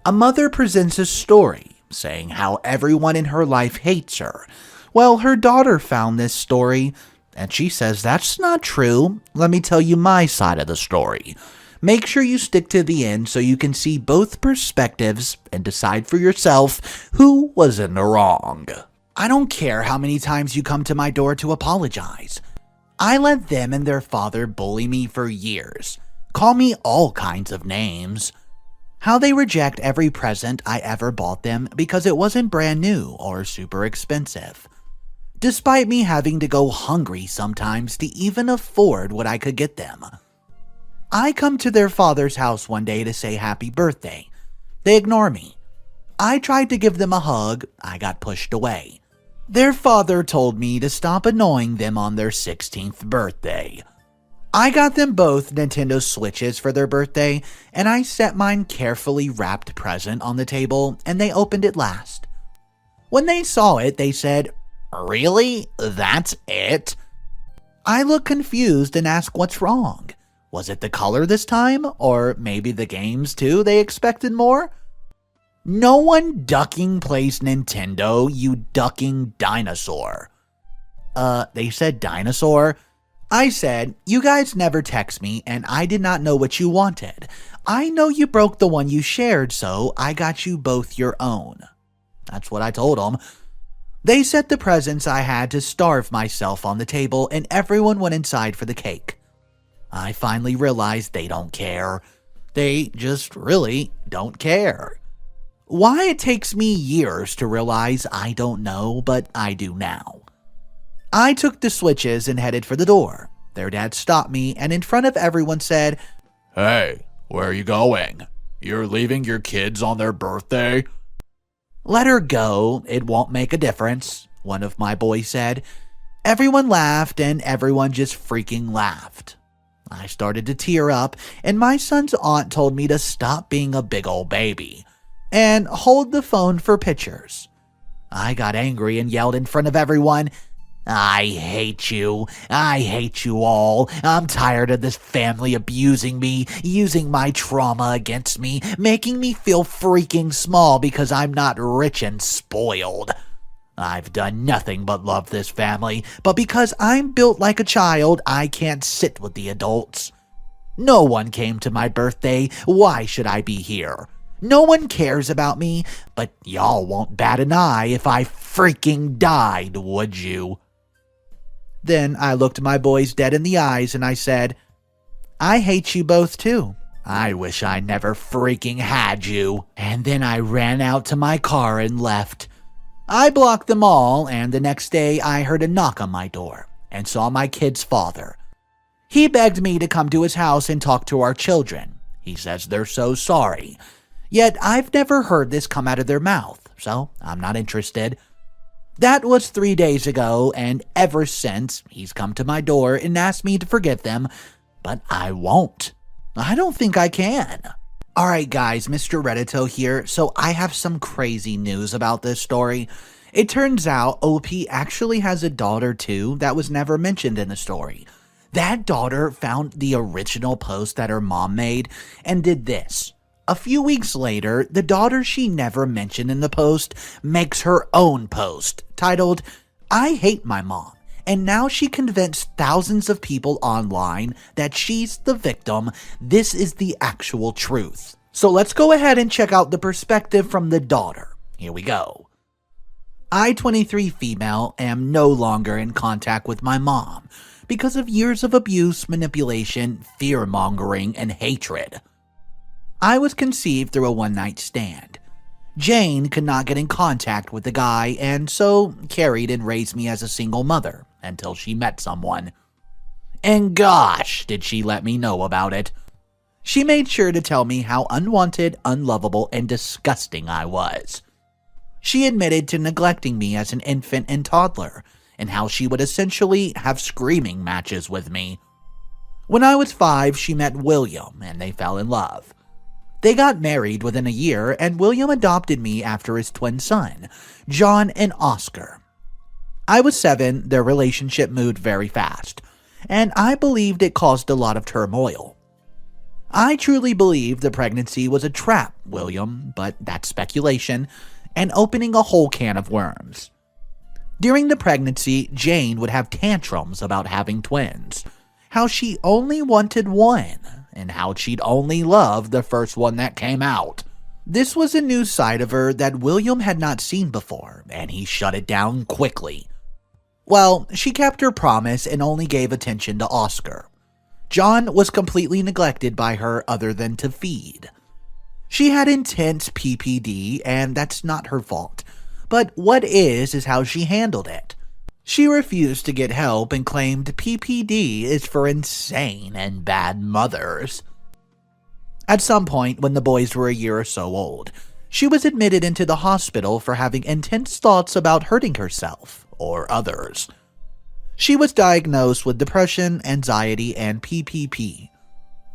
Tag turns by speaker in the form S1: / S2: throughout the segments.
S1: A mother presents a story saying how everyone in her life hates her. Well, her daughter found this story, and she says that's not true. Let me tell you my side of the story. Make sure you stick to the end so you can see both perspectives and decide for yourself who was in the wrong. I don't care how many times you come to my door to apologize. I let them and their father bully me for years, call me all kinds of names. How they reject every present I ever bought them because it wasn't brand new or super expensive. Despite me having to go hungry sometimes to even afford what I could get them. I come to their father's house one day to say happy birthday. They ignore me. I tried to give them a hug. I got pushed away. Their father told me to stop annoying them on their 16th birthday. I got them both Nintendo Switches for their birthday, and I set mine carefully wrapped present on the table, and they opened it last. When they saw it, they said, "Really? That's it?" I look confused and ask what's wrong. Was it the color this time? Or maybe the games too? They expected more? No one ducking plays Nintendo, you ducking dinosaur. They said dinosaur? I said, you guys never text me and I did not know what you wanted. I know you broke the one you shared, so I got you both your own. That's what I told them. They set the presents I had to starve myself on the table and everyone went inside for the cake. I finally realized they don't care. They just really don't care. Why it takes me years to realize I don't know, but I do now. I took the Switches and headed for the door. Their dad stopped me and in front of everyone said, "Hey, where are you going? You're leaving your kids on their birthday?" "Let her go, it won't make a difference," one of my boys said. Everyone laughed and everyone just freaking laughed. I started to tear up and my son's aunt told me to stop being a big old baby and hold the phone for pictures. I got angry and yelled in front of everyone, "I hate you. I hate you all. I'm tired of this family abusing me, using my trauma against me, making me feel freaking small because I'm not rich and spoiled. I've done nothing but love this family, but because I'm built like a child, I can't sit with the adults. No one came to my birthday. Why should I be here? No one cares about me, but y'all won't bat an eye if I freaking died, would you?" Then I looked my boys dead in the eyes and I said, "I hate you both too. I wish I never freaking had you." And then I ran out to my car and left. I blocked them all, and the next day I heard a knock on my door and saw my kid's father. He begged me to come to his house and talk to our children. He says they're so sorry. Yet I've never heard this come out of their mouth, so I'm not interested. That was 3 days ago, and ever since, he's come to my door and asked me to forget them, but I won't. I don't think I can. Alright guys, Mr. Reddito here, so I have some crazy news about this story. It turns out OP actually has a daughter too that was never mentioned in the story. That daughter found the original post that her mom made and did this. A few weeks later, the daughter she never mentioned in the post makes her own post titled, "I hate my mom," and now she convinced thousands of people online that she's the victim. This is the actual truth. So let's go ahead and check out the perspective from the daughter. Here we go. I, 23 female, am no longer in contact with my mom because of years of abuse, manipulation, fear-mongering, and hatred. I was conceived through a one-night stand. Jane could not get in contact with the guy and so carried and raised me as a single mother until she met someone. And gosh, did she let me know about it. She made sure to tell me how unwanted, unlovable, and disgusting I was. She admitted to neglecting me as an infant and toddler and how she would essentially have screaming matches with me. When I was 5, she met William and they fell in love. They got married within a year, and William adopted me after his twin son, John and Oscar. I was 7, their relationship moved very fast, and I believed it caused a lot of turmoil. I truly believe the pregnancy was a trap, William, but that's speculation, and opening a whole can of worms. During the pregnancy, Jane would have tantrums about having twins, how she only wanted one, and how she'd only love the first one that came out. This was a new side of her that William had not seen before, and he shut it down quickly. Well, she kept her promise and only gave attention to Oscar. John was completely neglected by her other than to feed. She had intense PPD, and that's not her fault. But what is how she handled it. She refused to get help and claimed PPD is for insane and bad mothers. At some point, when the boys were a year or so old, she was admitted into the hospital for having intense thoughts about hurting herself or others. She was diagnosed with depression, anxiety, and PPP.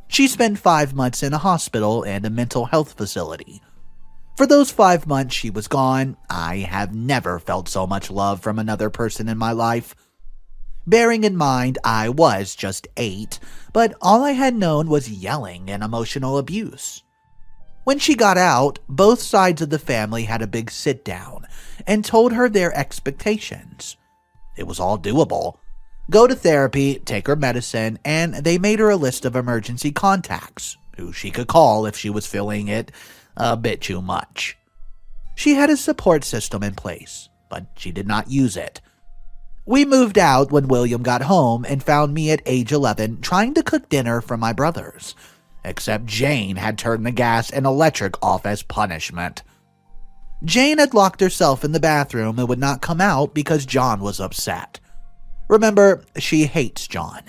S1: She spent 5 months in a hospital and a mental health facility. For those 5 months she was gone, I have never felt so much love from another person in my life. Bearing in mind I was just 8, but all I had known was yelling and emotional abuse. When she got out, both sides of the family had a big sit down and told her their expectations. It was all doable. Go to therapy, take her medicine, and they made her a list of emergency contacts, who she could call if she was feeling it a bit too much. She had a support system in place, but she did not use it. We moved out when William got home and found me at age 11 trying to cook dinner for my brothers, except Jane had turned the gas and electric off as punishment. Jane had locked herself in the bathroom and would not come out because John was upset. Remember, she hates John.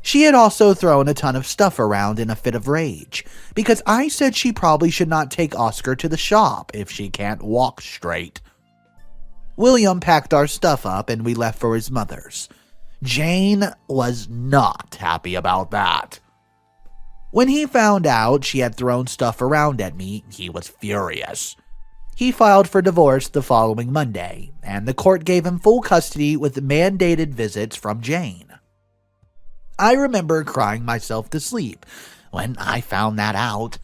S1: She had also thrown a ton of stuff around in a fit of rage, because I said she probably should not take Oscar to the shop if she can't walk straight. William packed our stuff up and we left for his mother's. Jane was not happy about that. When he found out she had thrown stuff around at me, he was furious. He filed for divorce the following Monday, and the court gave him full custody with mandated visits from Jane. I remember crying myself to sleep when I found that out.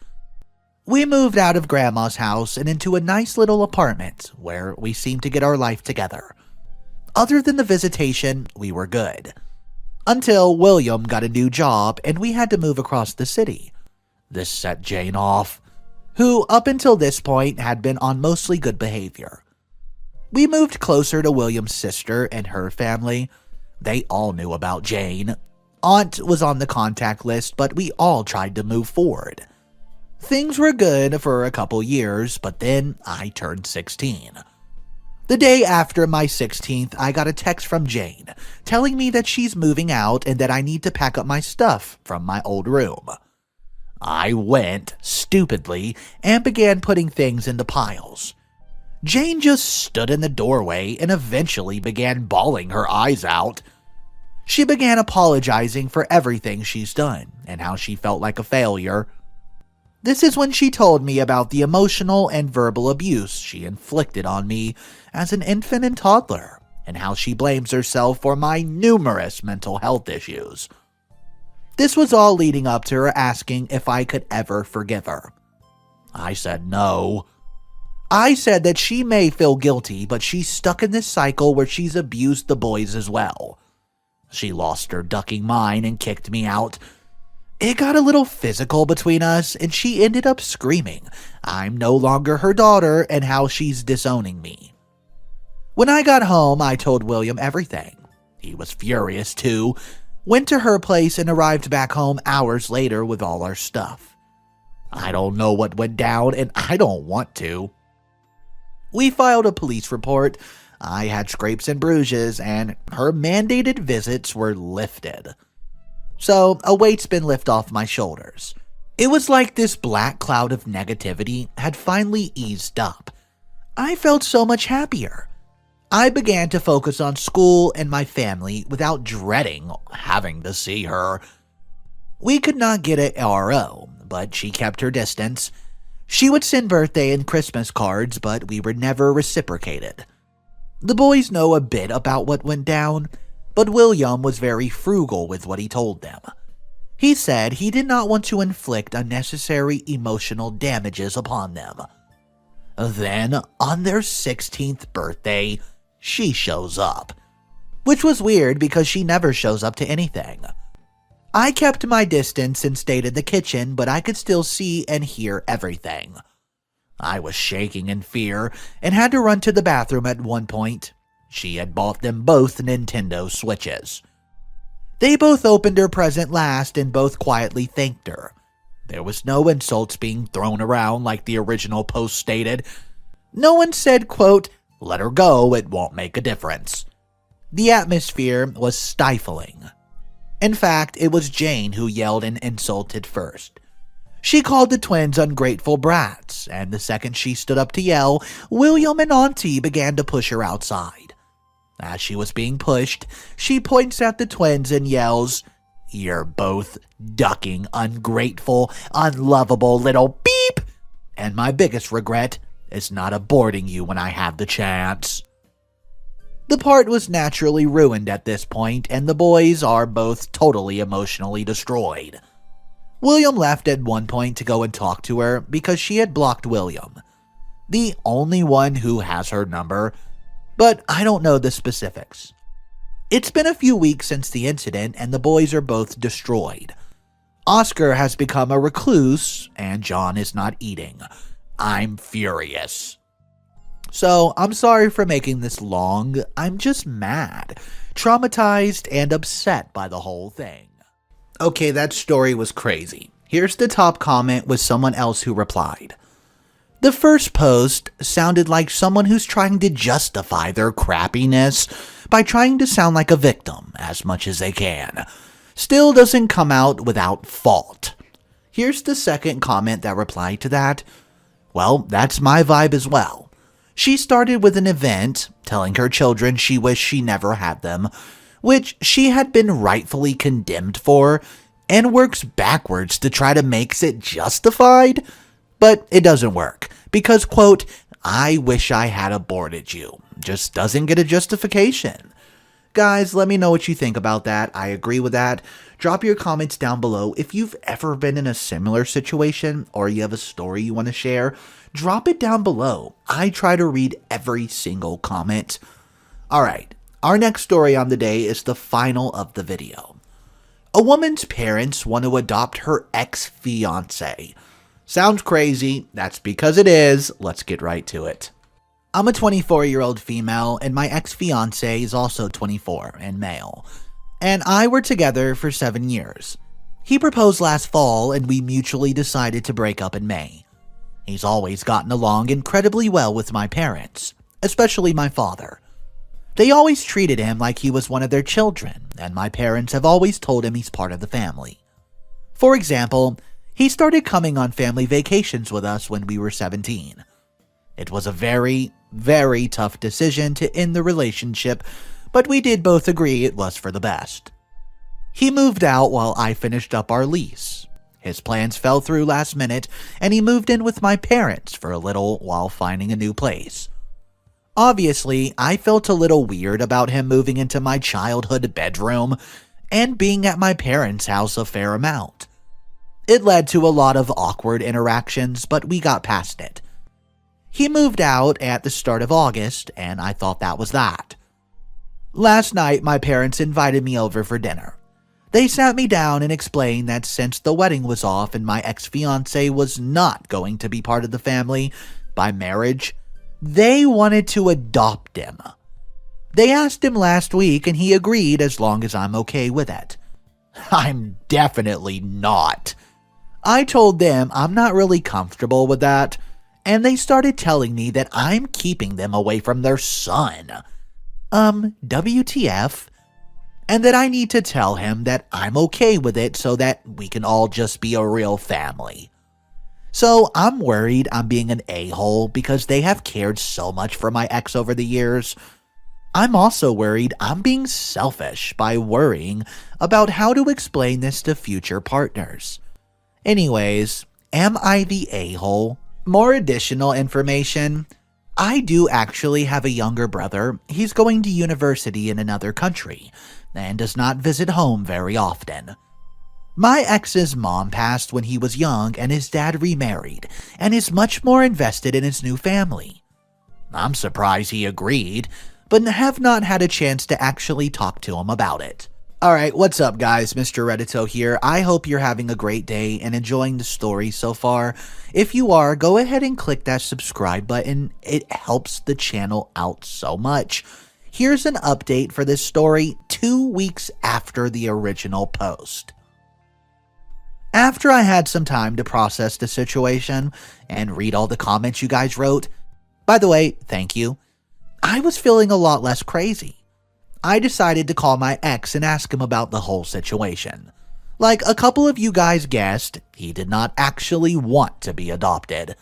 S1: We moved out of Grandma's house and into a nice little apartment where we seemed to get our life together. Other than the visitation, we were good. Until William got a new job and we had to move across the city. This set Jane off, who up until this point had been on mostly good behavior. We moved closer to William's sister and her family. They all knew about Jane. Aunt was on the contact list, but we all tried to move forward. Things were good for a couple years, but then I turned 16. The day after my 16th, I got a text from Jane telling me that she's moving out and that I need to pack up my stuff from my old room. I went, stupidly, and began putting things into piles. Jane just stood in the doorway and eventually began bawling her eyes out. She began apologizing for everything she's done and how she felt like a failure. This is when she told me about the emotional and verbal abuse she inflicted on me as an infant and toddler, and how she blames herself for my numerous mental health issues. This was all leading up to her asking if I could ever forgive her. I said no. I said that she may feel guilty, but she's stuck in this cycle where she's abused the boys as well. She lost her ducking mind and kicked me out. It got a little physical between us, and she ended up screaming, I'm no longer her daughter, and how she's disowning me. When I got home, I told William everything. He was furious too, went to her place and arrived back home hours later with all our stuff. I don't know what went down, and I don't want to. We filed a police report. I had scrapes and bruises, and her mandated visits were lifted. So, a weight's been lifted off my shoulders. It was like this black cloud of negativity had finally eased up. I felt so much happier. I began to focus on school and my family without dreading having to see her. We could not get an RO, but she kept her distance. She would send birthday and Christmas cards, but we were never reciprocated. The boys know a bit about what went down, but William was very frugal with what he told them. He said he did not want to inflict unnecessary emotional damages upon them. Then, on their 16th birthday, she shows up. Which was weird because she never shows up to anything. I kept my distance and stayed in the kitchen, but I could still see and hear everything. I was shaking in fear and had to run to the bathroom at one point. She had bought them both Nintendo Switches. They both opened her present last and both quietly thanked her. There was no insults being thrown around like the original post stated. No one said, quote, "Let her go, it won't make a difference." The atmosphere was stifling. In fact, it was Jane who yelled and insulted first. She called the twins ungrateful brats, and the second she stood up to yell, William and Auntie began to push her outside. As she was being pushed, she points at the twins and yells, "You're both ducking, ungrateful, unlovable little beep! And my biggest regret is not aborting you when I have the chance." The part was naturally ruined at this point, and the boys are both totally emotionally destroyed. William left at one point to go and talk to her because she had blocked William, the only one who has her number, but I don't know the specifics. It's been a few weeks since the incident, and the boys are both destroyed. Oscar has become a recluse, and John is not eating. I'm furious. So, I'm sorry for making this long. I'm just mad, traumatized, and upset by the whole thing. Okay, that story was crazy. Here's the top comment with someone else who replied. The first post sounded like someone who's trying to justify their crappiness by trying to sound like a victim as much as they can. Still doesn't come out without fault. Here's the second comment that replied to that. Well, that's my vibe as well. She started with an event, telling her children she wished she never had them, which she had been rightfully condemned for, and works backwards to try to make it justified. But it doesn't work, because, quote, "I wish I had aborted you," just doesn't get a justification. Guys, let me know what you think about that. I agree with that. Drop your comments down below. If you've ever been in a similar situation or you have a story you want to share, drop it down below. I try to read every single comment. Alright, our next story on the day is the final of the video. A woman's parents want to adopt her ex-fiancé. Sounds crazy, that's because it is. Let's get right to it. I'm a 24-year-old female, and my ex-fiancé is also 24 and male, and I were together for 7 years. He proposed last fall, and we mutually decided to break up in May. He's always gotten along incredibly well with my parents, especially my father. They always treated him like he was one of their children, and my parents have always told him he's part of the family. For example, he started coming on family vacations with us when we were 17. It was a very, very tough decision to end the relationship, but we did both agree it was for the best. He moved out while I finished up our lease. His plans fell through last minute, and he moved in with my parents for a little while finding a new place. Obviously, I felt a little weird about him moving into my childhood bedroom and being at my parents' house a fair amount. It led to a lot of awkward interactions, but we got past it. He moved out at the start of August, and I thought that was that. Last night, my parents invited me over for dinner. They sat me down and explained that since the wedding was off and my ex-fiancé was not going to be part of the family by marriage, they wanted to adopt him. They asked him last week, and he agreed as long as I'm okay with it. I'm definitely not. I told them I'm not really comfortable with that, and they started telling me that I'm keeping them away from their son. WTF? And that I need to tell him that I'm okay with it so that we can all just be a real family. So I'm worried I'm being an a-hole because they have cared so much for my ex over the years. I'm also worried I'm being selfish by worrying about how to explain this to future partners. Anyways, am I the a-hole? More additional information. I do actually have a younger brother. He's going to university in another country and does not visit home very often. My ex's mom passed when he was young and his dad remarried and is much more invested in his new family. I'm surprised he agreed, but have not had a chance to actually talk to him about it. Alright, what's up guys, Mr. Reddito here. I hope you're having a great day and enjoying the story so far. If you are, go ahead and click that subscribe button. It helps the channel out so much. Here's an update for this story 2 weeks after the original post. After I had some time to process the situation and read all the comments you guys wrote, by the way, thank you, I was feeling a lot less crazy. I decided to call my ex and ask him about the whole situation. Like a couple of you guys guessed, he did not actually want to be adopted.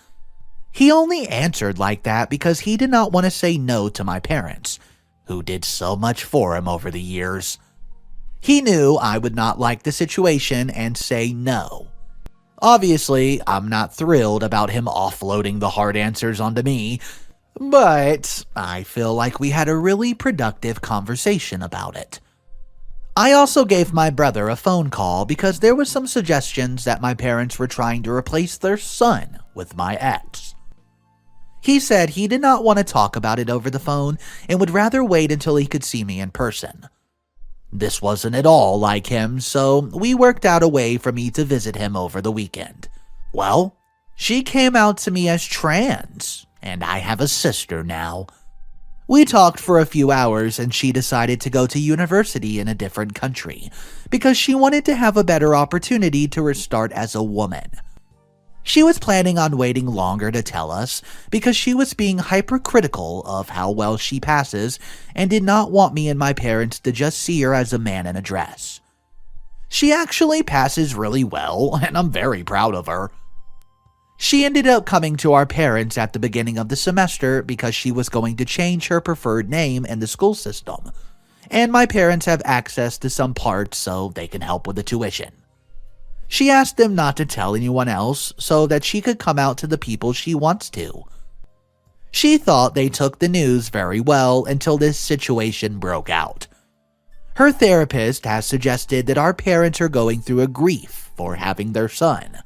S1: He only answered like that because he did not want to say no to my parents, who did so much for him over the years. He knew I would not like the situation and say no. Obviously, I'm not thrilled about him offloading the hard answers onto me, but I feel like we had a really productive conversation about it. I also gave my brother a phone call because there was some suggestions that my parents were trying to replace their son with my ex. He said he did not want to talk about it over the phone and would rather wait until he could see me in person. This wasn't at all like him, so we worked out a way for me to visit him over the weekend. Well, she came out to me as trans, and I have a sister now. We talked for a few hours and she decided to go to university in a different country because she wanted to have a better opportunity to restart as a woman. She was planning on waiting longer to tell us because she was being hypercritical of how well she passes and did not want me and my parents to just see her as a man in a dress. She actually passes really well, and I'm very proud of her. She ended up coming to our parents at the beginning of the semester because she was going to change her preferred name in the school system, and my parents have access to some parts so they can help with the tuition. She asked them not to tell anyone else so that she could come out to the people she wants to. She thought they took the news very well until this situation broke out. Her therapist has suggested that our parents are going through a grief for having their son.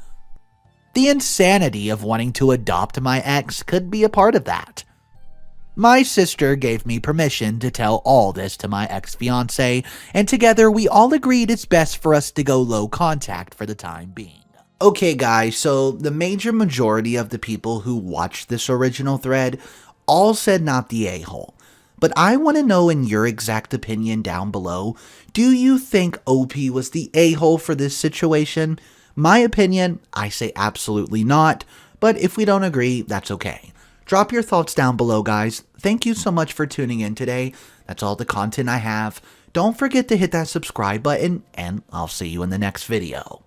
S1: The insanity of wanting to adopt my ex could be a part of that. My sister gave me permission to tell all this to my ex-fiance, and together we all agreed it's best for us to go low contact for the time being. Okay guys, so the major majority of the people who watched this original thread all said not the a-hole. But I want to know in your exact opinion down below, do you think OP was the a-hole for this situation? My opinion, I say absolutely not, but if we don't agree, that's okay. Drop your thoughts down below, guys. Thank you so much for tuning in today. That's all the content I have. Don't forget to hit that subscribe button, and I'll see you in the next video.